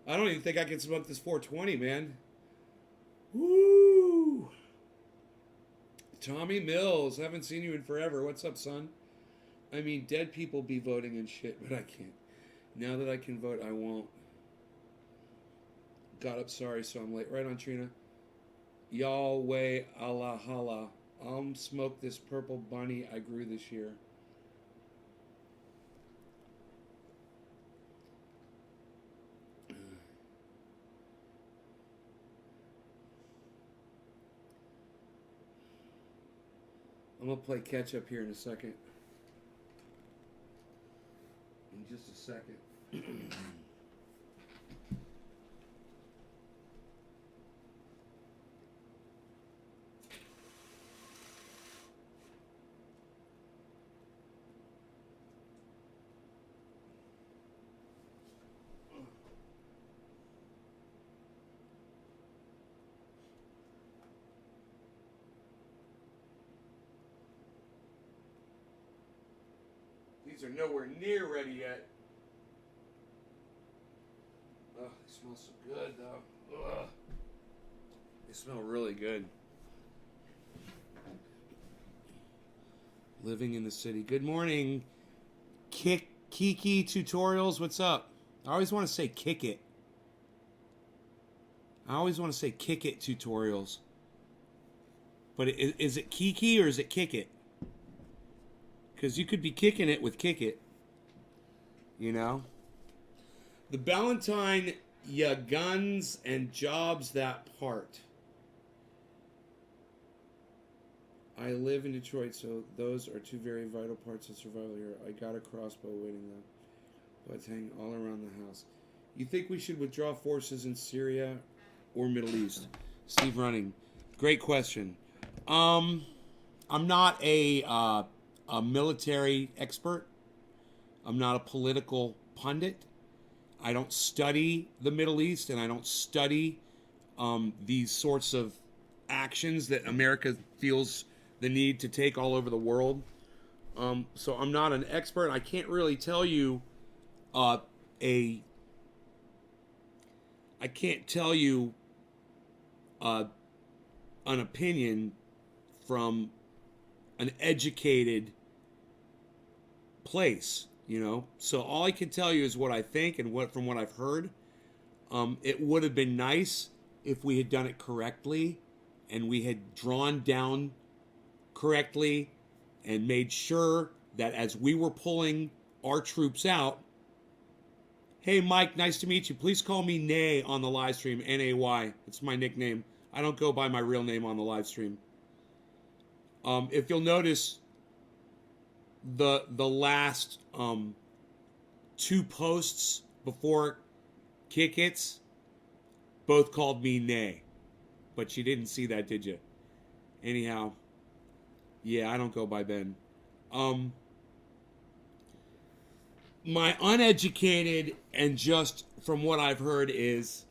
I don't even think I can smoke this 420, man. Woo! Tommy Mills, haven't seen you in forever. What's up, son? I mean, dead people be voting and shit, but I can't. Now that I can vote, I won't. Got up, sorry, so I'm late. Right on, Trina. Yahweh Allah Allah. Smoke this purple bunny I grew this year. I'm going to play catch up here in a second. In just a second. These are nowhere near ready yet. Oh, they smell so good, though. Ugh. They smell really good. Living in the city. Good morning, Kiki Tutorials. What's up? I always want to say kick it. I always want to say kick it Tutorials. But is it Kiki or is it kick it? Because you could be kicking it with kick it. You know? The Ballantine, ya guns and jobs that part. I live in Detroit, so those are two very vital parts of survival here. I got a crossbow waiting though. But hang all around the house. You think we should withdraw forces in Syria or Middle East? Steve Running. Great question. I'm not a military expert. I'm not a political pundit. I don't study the Middle East, and I don't study these sorts of actions that America feels the need to take all over the world. So I'm not an expert. I can't really tell you I can't tell you an opinion from an educated place, you know. So all I can tell you is what I think and from what I've heard. It would have been nice if we had done it correctly and we had drawn down correctly and made sure that as we were pulling our troops out. Hey Mike, nice to meet you. Please call me Nay on the live stream. Nay. It's my nickname. I don't go by my real name on the live stream. If you'll notice, the last two posts before Kick It's both called me Nay. But you didn't see that, did you? Anyhow, yeah, I don't go by Ben. My uneducated and just from what I've heard is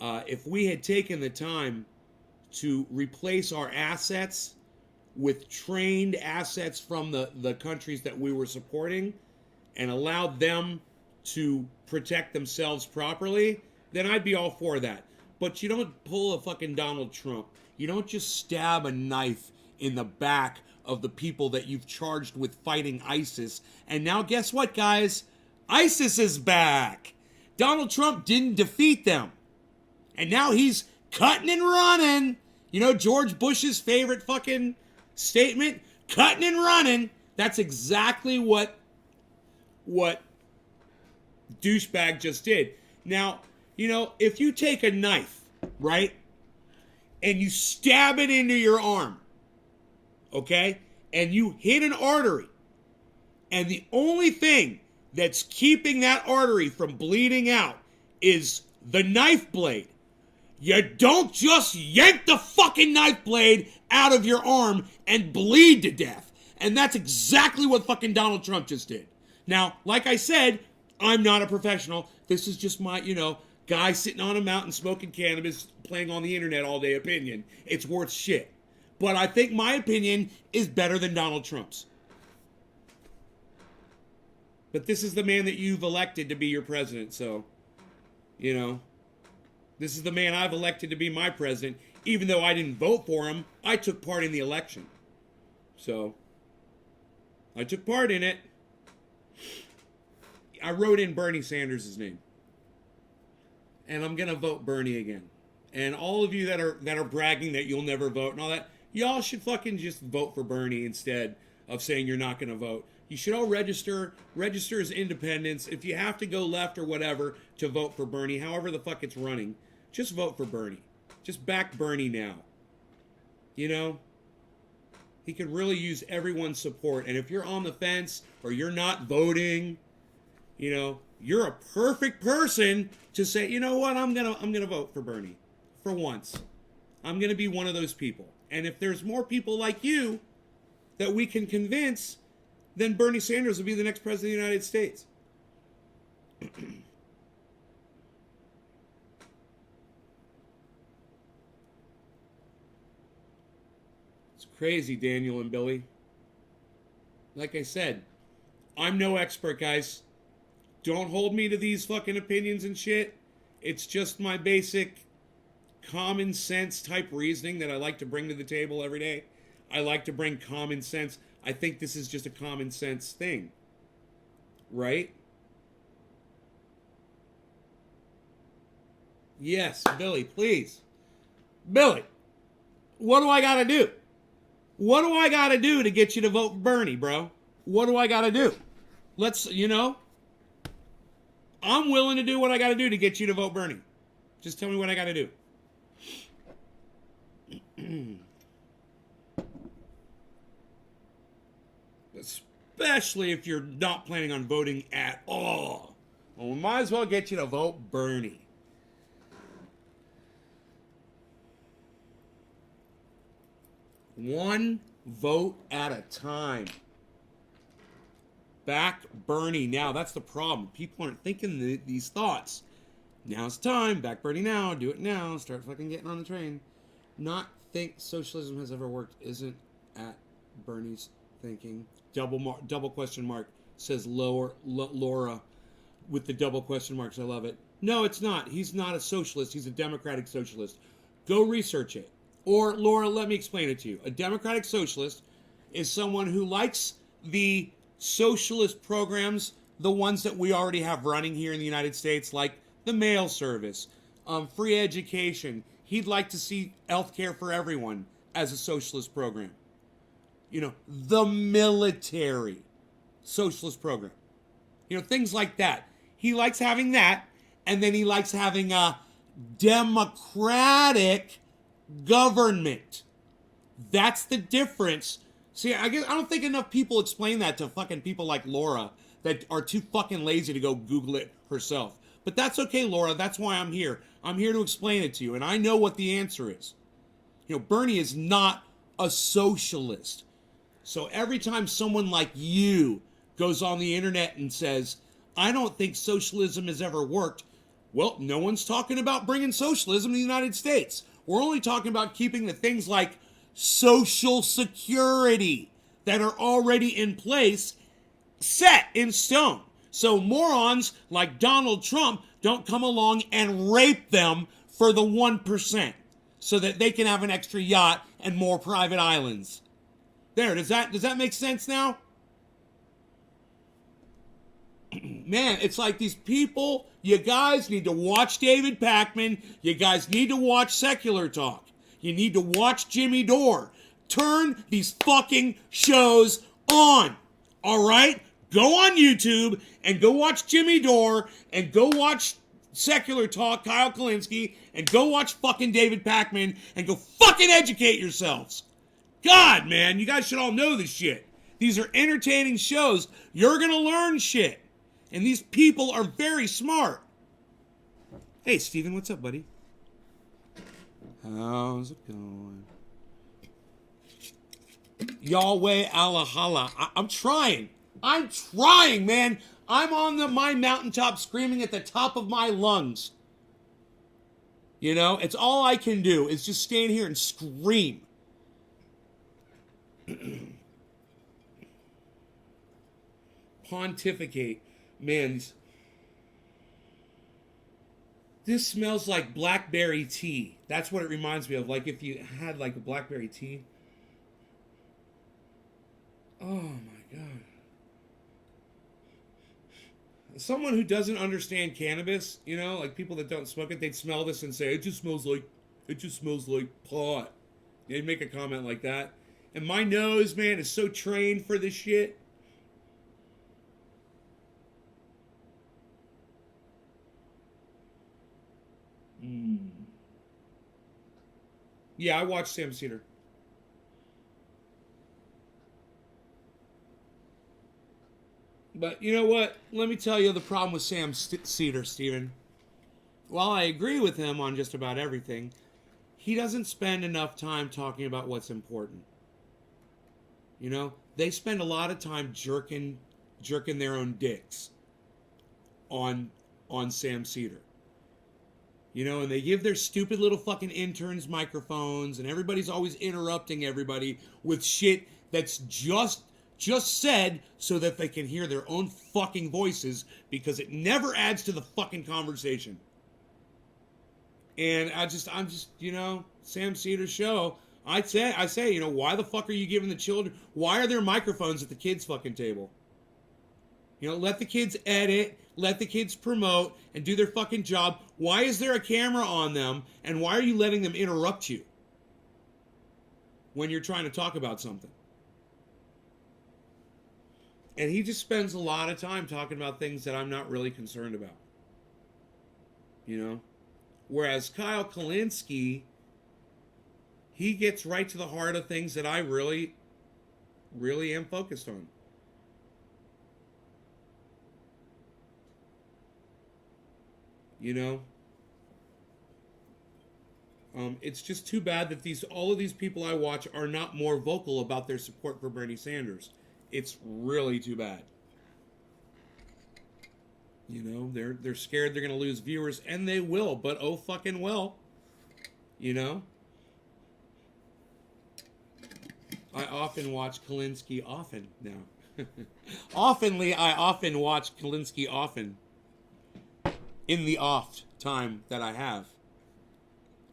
if we had taken the time to replace our assets with trained assets from the countries that we were supporting and allowed them to protect themselves properly, then I'd be all for that. But you don't pull a fucking Donald Trump. You don't just stab a knife in the back of the people that you've charged with fighting ISIS. And now guess what, guys? ISIS is back. Donald Trump didn't defeat them. And now he's cutting and running. You know George Bush's favorite fucking statement? Cutting and running. That's exactly what douchebag just did. Now, you know, if you take a knife, right, and you stab it into your arm, okay, and you hit an artery, and the only thing that's keeping that artery from bleeding out is the knife blade, you don't just yank the fucking knife blade out of your arm and bleed to death. And that's exactly what fucking Donald Trump just did. Now, like I said, I'm not a professional. This is just my, guy sitting on a mountain smoking cannabis, playing on the internet all day opinion. It's worth shit. But I think my opinion is better than Donald Trump's. But this is the man that you've elected to be your president, so, you know, this is the man I've elected to be my president. Even though I didn't vote for him, I took part in the election. So, I took part in it. I wrote in Bernie Sanders' name. And I'm going to vote Bernie again. And all of you that are bragging that you'll never vote and all that, y'all should fucking just vote for Bernie instead of saying you're not going to vote. You should all register as independents. If you have to go left or whatever to vote for Bernie, however the fuck it's running, just vote for Bernie. Just back Bernie now. You know? He could really use everyone's support. And if you're on the fence or you're not voting, you know, you're a perfect person to say, you know what, I'm gonna vote for Bernie. For once. I'm gonna be one of those people. And if there's more people like you that we can convince, then Bernie Sanders will be the next president of the United States. It's crazy, Daniel and Billy. Like I said, I'm no expert, guys. Don't hold me to these fucking opinions and shit. It's just my basic common sense type reasoning that I like to bring to the table every day. I like to bring common sense. I think this is just a common sense thing. Right? Yes, Billy, please. Billy, what do I gotta do? What do I gotta do to get you to vote for Bernie, bro? What do I gotta do? Let's, you know, I'm willing to do what I gotta do to get you to vote Bernie. Just tell me what I gotta do. Especially if you're not planning on voting at all. Well, we might as well get you to vote Bernie. One vote at a time. Back Bernie now. That's the problem. People aren't thinking these thoughts. Now it's time. Back Bernie now. Do it now. Start fucking getting on the train. Not think socialism has ever worked isn't at Bernie's thinking. Double question mark, says Laura with the double question marks. I love it. No, it's not. He's not a socialist. He's a democratic socialist. Go research it. Or, Laura, let me explain it to you. A democratic socialist is someone who likes the socialist programs, the ones that we already have running here in the United States, like the mail service, free education. He'd like to see healthcare for everyone as a socialist program. You know, the military socialist program. You know, things like that. He likes having that, and then he likes having a democratic government. That's the difference. See, I don't think enough people explain that to fucking people like Laura that are too fucking lazy to go Google it herself. But that's okay, Laura. That's why I'm here. I'm here to explain it to you, and I know what the answer is. You know, Bernie is not a socialist. So every time someone like you goes on the internet and says, I don't think socialism has ever worked, well, no one's talking about bringing socialism to the United States. We're only talking about keeping the things like Social Security that are already in place set in stone. So morons like Donald Trump don't come along and rape them for the 1% so that they can have an extra yacht and more private islands. There, does that make sense now? Man, it's like these people, you guys need to watch David Pakman. You guys need to watch Secular Talk. You need to watch Jimmy Dore. Turn these fucking shows on. All right? Go on YouTube and go watch Jimmy Dore and go watch Secular Talk, Kyle Kalinske, and go watch fucking David Pakman and go fucking educate yourselves. God, man, you guys should all know this shit. These are entertaining shows. You're gonna learn shit. And these people are very smart. Hey, Steven, what's up, buddy? How's it going? Yahweh Allahala. I'm trying. I'm trying, man. I'm on my mountaintop screaming at the top of my lungs. You know, it's all I can do is just stand here and scream. Pontificate. Man, this smells like blackberry tea. That's what it reminds me of. Like if you had like a blackberry tea. Oh my God. Someone who doesn't understand cannabis, you know, like people that don't smoke it, they'd smell this and say, it just smells like pot. They'd make a comment like that. And my nose, man, is so trained for this shit. Yeah, I watched Sam Cedar. But you know what? Let me tell you the problem with Sam Cedar, Steven. While I agree with him on just about everything, he doesn't spend enough time talking about what's important. You know, they spend a lot of time jerking their own dicks on Sam Cedar. You know, and they give their stupid little fucking interns microphones, and everybody's always interrupting everybody with shit that's just said so that they can hear their own fucking voices, because it never adds to the fucking conversation. And I'm just, you know, Sam Cedar's show, I say, you know, why the fuck are you giving the children, why are there microphones at the kids' fucking table? You know, let the kids edit, let the kids promote, and do their fucking job. Why is there a camera on them, and why are you letting them interrupt you when you're trying to talk about something? And he just spends a lot of time talking about things that I'm not really concerned about. You know? Whereas Kyle Kalinske, he gets right to the heart of things that I really, really am focused on. You know? It's just too bad that all of these people I watch are not more vocal about their support for Bernie Sanders. It's really too bad. You know, they're scared they're going to lose viewers, and they will, but oh fucking well. You know? I often watch Kalinske often now. I often watch Kalinske often. In the off time that I have.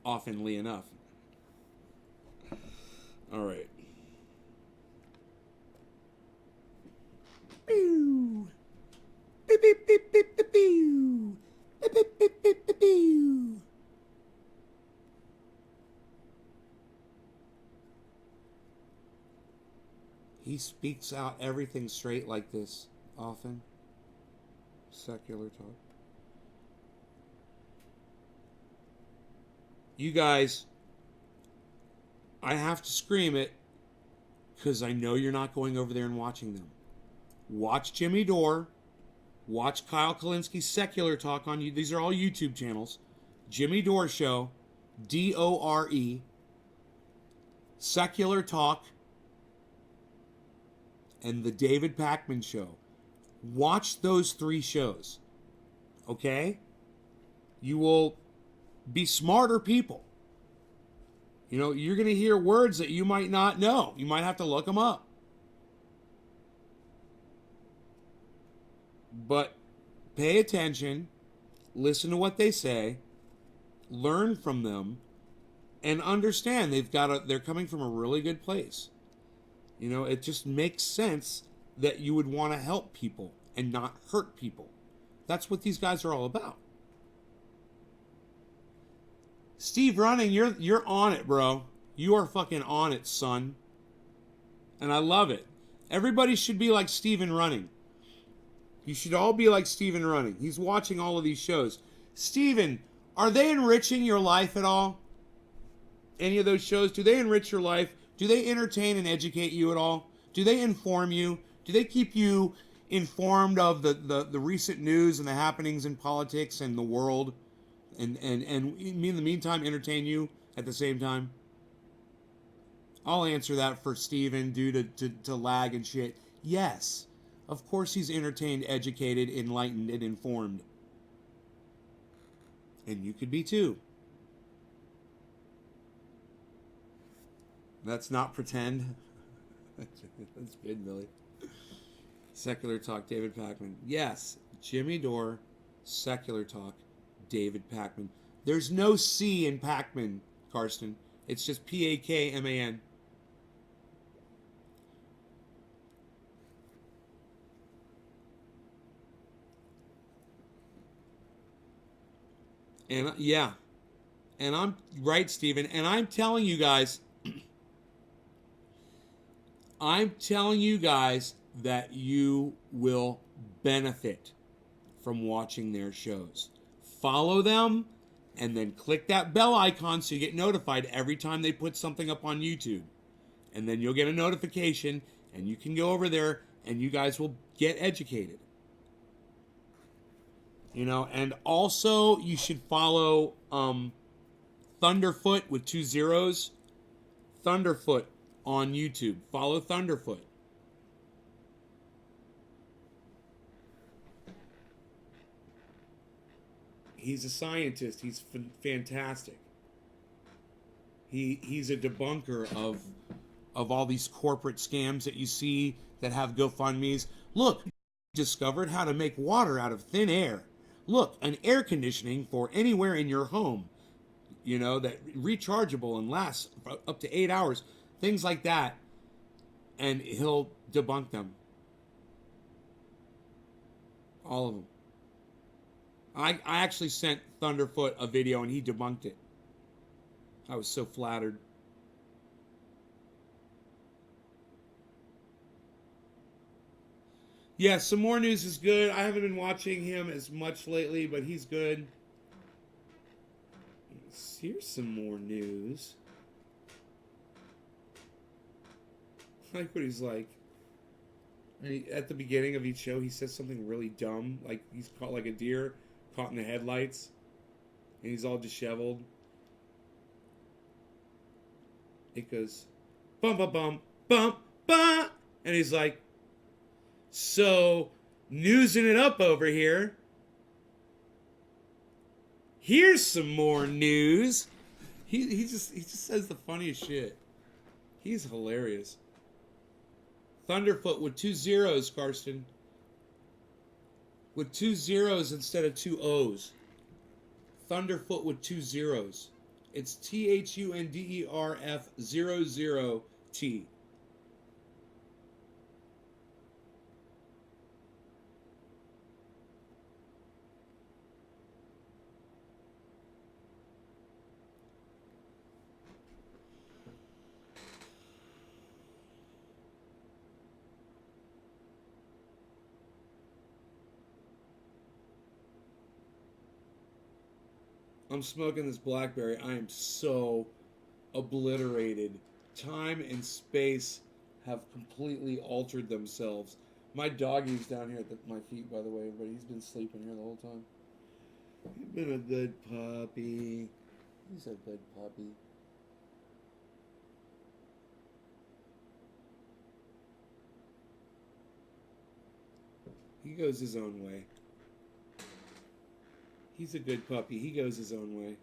Oftenly enough. Alright. Pew. Beep, beep, beep, beep, beep, pew. Beep, beep, beep, beep, beep, pew. He speaks out everything straight like this often. Secular talk. You guys, I have to scream it because I know you're not going over there and watching them. Watch Jimmy Dore. Watch Kyle Kalinske Secular Talk on you. These are all YouTube channels. Jimmy Dore Show, DORE, Secular Talk, and the David Pakman Show. Watch those 3 shows. Okay? You will be smarter people. You know, you're going to hear words that you might not know. You might have to look them up. But pay attention, listen to what they say, learn from them, and understand they're coming from a really good place. You know, it just makes sense that you would want to help people and not hurt people. That's what these guys are all about. Steve Running, you're on it, bro. You are fucking on it, son. And I love it. Everybody should be like Steven Running. You should all be like Steven Running. He's watching all of these shows. Steven, are they enriching your life at all? Any of those shows, do they enrich your life? Do they entertain and educate you at all? Do they inform you? Do they keep you informed of the recent news and the happenings in politics and the world? And in the meantime, entertain you at the same time? I'll answer that for Steven due to lag and shit. Yes. Of course he's entertained, educated, enlightened, and informed. And you could be too. That's not pretend. That's good, Billy. Secular Talk, David Pakman. Yes, Jimmy Dore, Secular Talk, David Pakman. There's no C in Pakman, Karsten. It's just Pakman. And yeah, and I'm right, Steven. And I'm telling you guys, that you will benefit from watching their shows. Follow them and then click that bell icon so you get notified every time they put something up on YouTube. And then you'll get a notification and you can go over there and you guys will get educated. You know, and also you should follow Thunderfoot with 2 zeros. Thunderfoot on YouTube. Follow Thunderfoot. He's a scientist. He's fantastic. He's a debunker of all these corporate scams that you see that have GoFundMe's. Look, discovered how to make water out of thin air. Look, an air conditioning for anywhere in your home. You know, that rechargeable and lasts up to 8 hours. Things like that. And he'll debunk them. All of them. I actually sent Thunderfoot a video and he debunked it. I was so flattered. Yeah, Some More News is good. I haven't been watching him as much lately, but he's good. Here's some more news. I like what he's like. At the beginning of each show, he says something really dumb. Like he's caught like a deer caught in the headlights. And he's all disheveled. It goes, bum, bum, bum, bum, bum. And he's like, so, newsing it up over here. Here's some more news. He just says the funniest shit. He's hilarious. Thunderfoot with 2 zeros, Karsten. With 2 zeros instead of 2 O's. Thunderfoot with 2 zeros. It's THUNDERF00T. I'm smoking this Blackberry. I am so obliterated. Time and space have completely altered themselves. My doggy's down here at my feet, by the way, but he's been sleeping here the whole time. He's been a good puppy. He's a good puppy. He goes his own way. He's a good puppy. He goes his own way.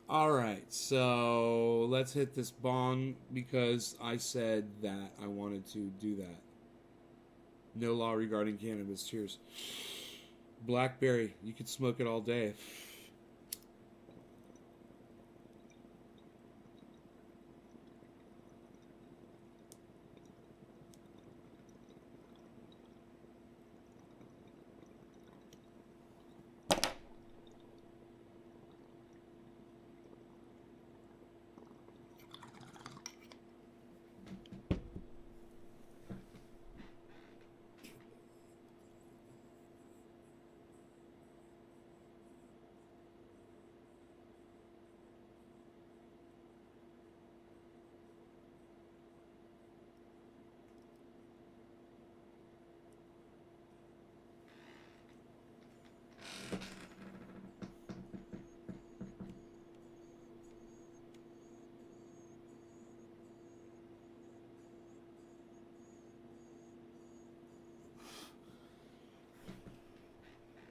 All right, so let's hit this bong because I said that I wanted to do that. No law regarding cannabis. Cheers. Blackberry. You could smoke it all day.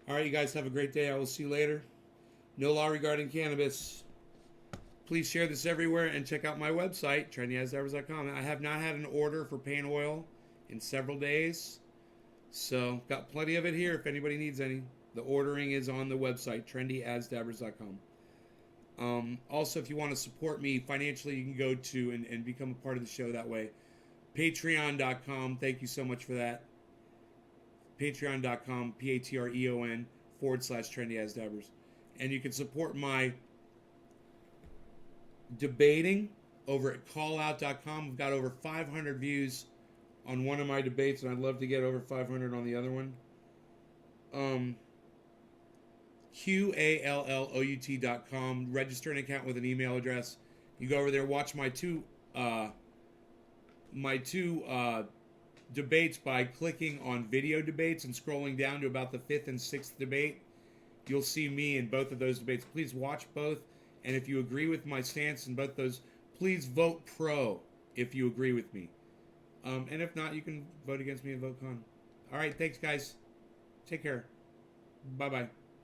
All right, you guys have a great day. I will see you later. No law regarding cannabis. Please share this everywhere and check out my website, trendyasdabbers.com. I have not had an order for pain oil in several days. So, got plenty of it here if anybody needs any. The ordering is on the website, trendyasdabbers.com. Also, if you want to support me financially, you can go to and become a part of the show that way. Patreon.com. Thank you so much for that. Patreon.com, Patreon/trendyasdabbers. And you can support my debating over at callout.com. I've got over 500 views on one of my debates, and I'd love to get over 500 on the other one. QALLOUT.com. Register an account with an email address. You go over there, watch my two debates by clicking on video debates and scrolling down to about the 5th and 6th debate. You'll see me in both of those debates. Please watch both, and if you agree with my stance in both those, please vote pro if you agree with me. And if not, you can vote against me and vote con. All right, thanks, guys. Take care. Bye-bye.